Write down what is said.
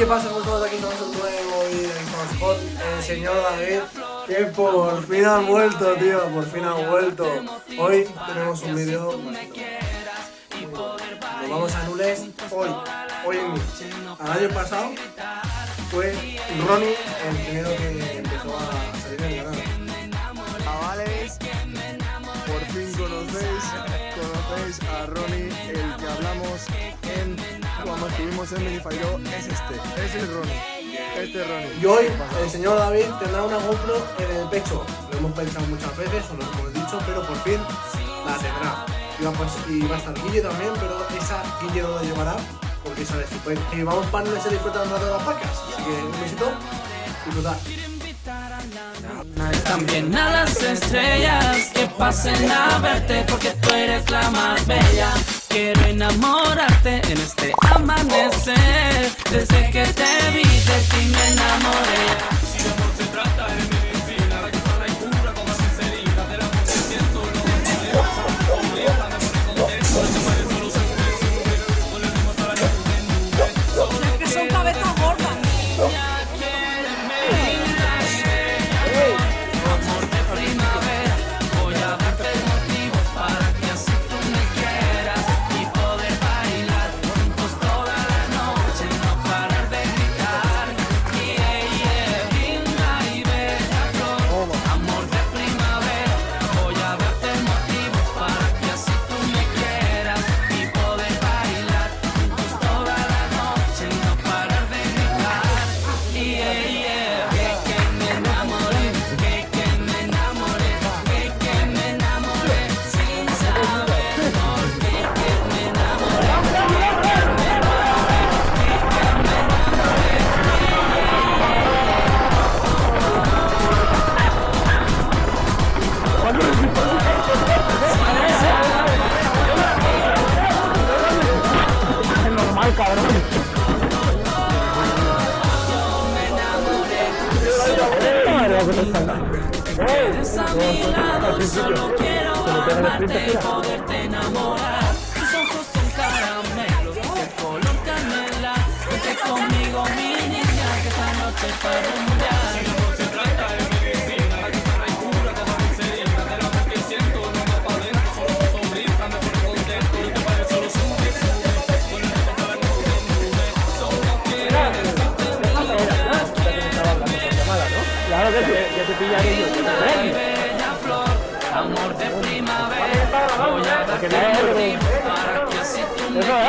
pasa? ¿Cómo estamos aquí? Estamos un nuevo vídeo con el señor David, que por fin ha vuelto, tío, por fin ha vuelto. Hoy tenemos un vídeo. Nos vamos a Nules hoy en día. El año pasado fue Ronnie el primero que empezó a salir en el canal. Chavales, por fin conocéis a Ronnie, el que hablamos cuando estuvimos en Minifire. Es el Ronnie, este Ronnie. Y hoy el señor David tendrá una GoPro en el pecho. Lo hemos pensado muchas veces, os lo hemos dicho, pero por fin la tendrá. Y va a estar Guille también, pero esa Guille no la llevará porque sale súper. Y vamos para no se disfrutar un rato de las vacas. Así que un besito, disfrutar. También a las estrellas que pasen a verte porque tú eres la más bella. Quiero enamorarte en este amanecer. Desde que te vi de ti me enamoré. Si de amor se trata de medicina, la que sana y cura con la sinceridad del amor que siento. No me molesta, no me contento, no me solo se puede con el ritmo hasta la nube. Es que son cabezas gordas. Eres a mi lado, solo quiero amarte y poderte enamorar. Tus ojos son caramelos, de color canela. Vete conmigo, mi niña, que esta noche para rumbear. Si de amor se trata de medicina, la que sana y cura toda mi herida. Del amor que siento, no va para adentro, solo tu sonrisa me pone contento. Y te parece solo sube, con el ritmo para la nube. Solo quiero decirte Claro que sí, ya te pillaré yo. bella flor, amor de primavera, voy a darte motivos para que así tú me quieras